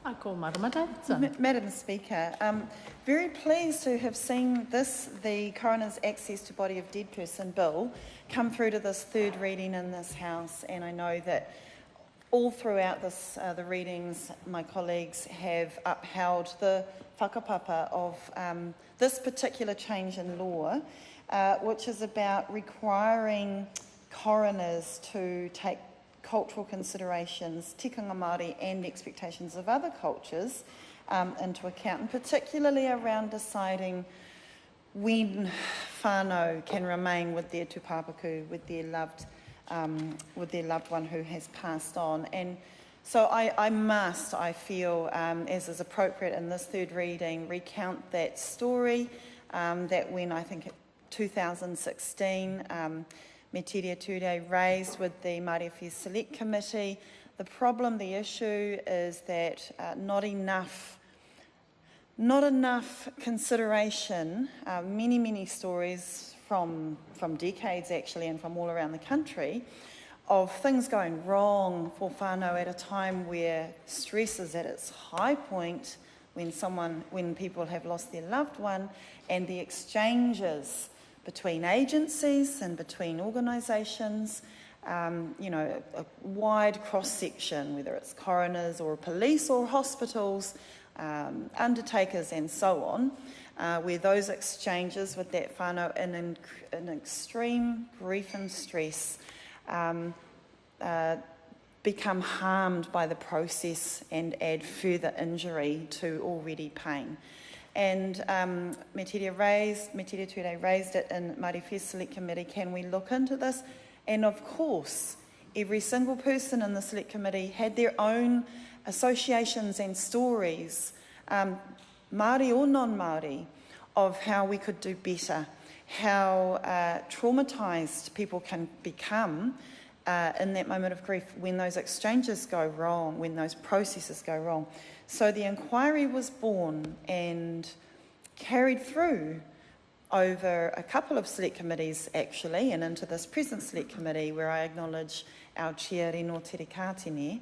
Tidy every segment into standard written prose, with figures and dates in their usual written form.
I call Marama Davidson. Madam Speaker, very pleased to have seen the Coroners' Access to Body of Dead Person Bill come through to this third reading in this House, and I know that all throughout the readings my colleagues have upheld the whakapapa of this particular change in law, which is about requiring coroners to take cultural considerations, tikanga Māori and expectations of other cultures into account, and particularly around deciding when whānau can remain with their tūpapaku, with their loved one who has passed on. And so I feel, as is appropriate in this third reading, recount that story that when I think 2016, Me Tere Ture raised with the Māori Affairs Select Committee. The problem, the issue is that not enough consideration, many stories from decades actually and from all around the country of things going wrong for whānau at a time where stress is at its high point when people have lost their loved one, and the exchanges between agencies and between organisations, a wide cross-section, whether it's coroners or police or hospitals, undertakers and so on, where those exchanges with that whānau in extreme grief and stress become harmed by the process and add further injury to already pain. And Me Tere Ture raised it in Māori Affairs Select Committee. Can we look into this? And of course, every single person in the Select Committee had their own associations and stories, Māori or non-Māori, of how we could do better, how traumatised people can become in that moment of grief when those exchanges go wrong, when those processes go wrong. So the inquiry was born and carried through over a couple of select committees actually, and into this present select committee where I acknowledge our chair Reno Tere Kātene,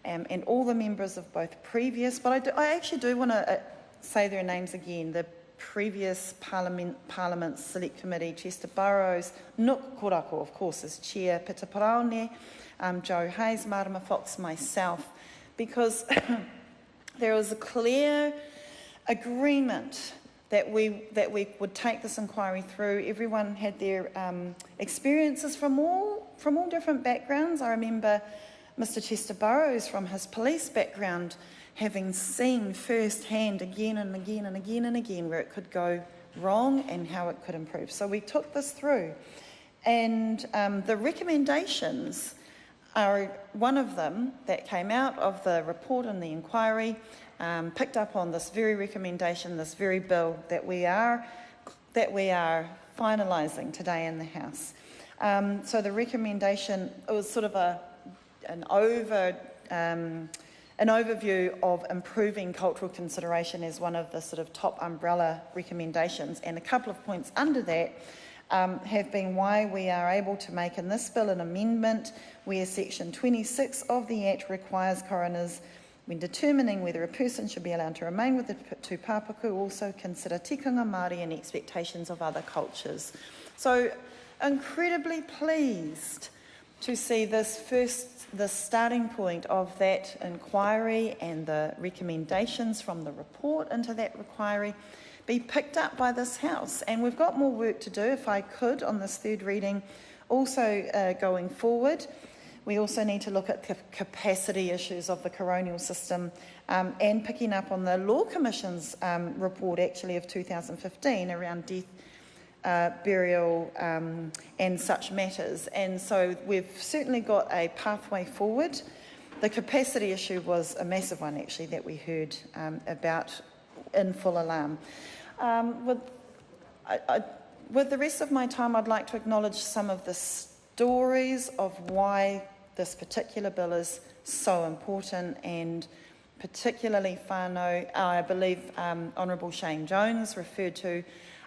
and all the members of both previous, but I actually do want to say their names again, the previous Parliament Select Committee, Chester Burrows, Nook Korako, of course, as Chair, Pita Paraone, Joe Hayes, Marama Fox, myself, because there was a clear agreement that we would take this inquiry through. Everyone had their experiences from all different backgrounds. I remember Mr. Chester Burrows, from his police background, having seen firsthand again and again and again and again where it could go wrong and how it could improve. So we took this through, and the recommendations are one of them that came out of the report and the inquiry, picked up on this very recommendation, this very bill that we are finalising today in the House. So the recommendation, it was sort of an overview of improving cultural consideration as one of the sort of top umbrella recommendations, and a couple of points under that have been why we are able to make in this bill an amendment where section 26 of the Act requires coroners, when determining whether a person should be allowed to remain with the tūpapaku, also consider tikanga Māori and expectations of other cultures. So incredibly pleased to see the starting point of that inquiry and the recommendations from the report into that inquiry be picked up by this House. And we've got more work to do, if I could, on this third reading. Also going forward, we also need to look at the capacity issues of the coronial system, and picking up on the Law Commission's report actually of 2015 around death, burial and such matters. And so we've certainly got a pathway forward. The capacity issue was a massive one actually that we heard about in full alarm. With the rest of my time, I'd like to acknowledge some of the stories of why this particular bill is so important, and particularly whānau. I believe Honourable Shane Jones referred to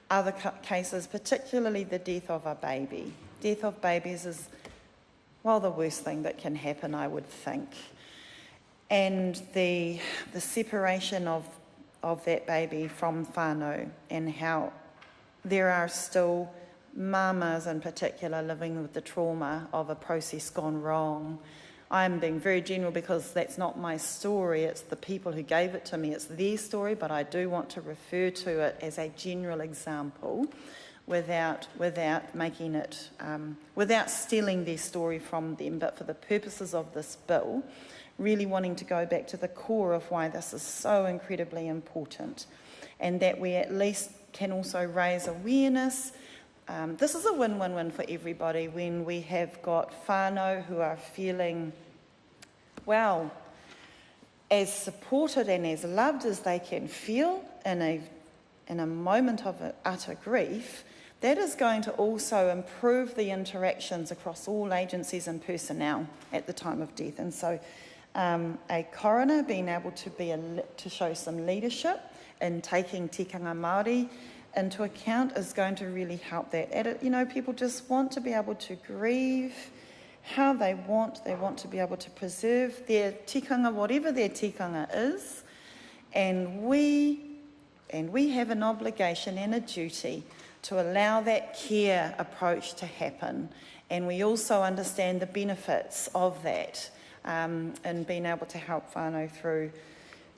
other cases, particularly the death of a baby. Death of babies is, well, the worst thing that can happen, I would think. and the separation of that baby from whānau, and how there are still mamas in particular living with the trauma of a process gone wrong. I'm being very general because that's not my story, it's the people who gave it to me, it's their story, but I do want to refer to it as a general example without making it, without stealing their story from them, but for the purposes of this bill, really wanting to go back to the core of why this is so incredibly important, and that we at least can also raise awareness. This is a win-win-win for everybody when we have got whānau who are feeling, well, as supported and as loved as they can feel in a moment of utter grief. That is going to also improve the interactions across all agencies and personnel at the time of death. And so a coroner being able to show some leadership in taking tikanga Māori into account is going to really help that. People just want to be able to grieve how they want. They want to be able to preserve their tikanga, whatever their tikanga is, and we have an obligation and a duty to allow that care approach to happen. And we also understand the benefits of that and being able to help whānau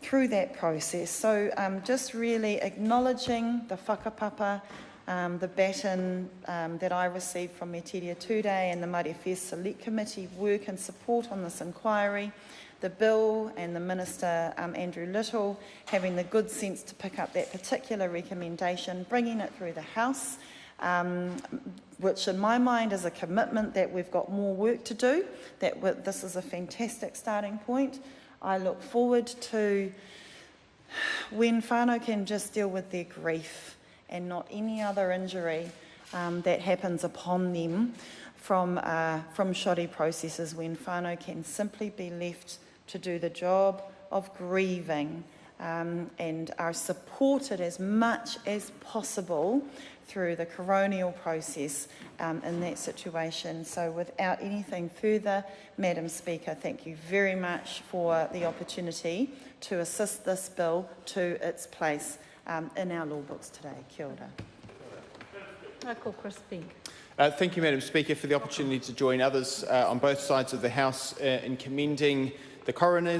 through that process. So just really acknowledging the whakapapa, the baton that I received from Me Tiria Tūrei and the Māori Affairs Select Committee work and support on this inquiry, the bill and the Minister Andrew Little having the good sense to pick up that particular recommendation, bringing it through the House, which in my mind is a commitment that we've got more work to do, that this is a fantastic starting point. I look forward to when whānau can just deal with their grief and not any other injury that happens upon them from shoddy processes, when whānau can simply be left to do the job of grieving and are supported as much as possible through the coronial process in that situation. So without anything further, Madam Speaker, thank you very much for the opportunity to assist this bill to its place in our law books today. Kia ora. I call Chris Pink. Thank you, Madam Speaker, for the opportunity to join others on both sides of the House in commending the coroners.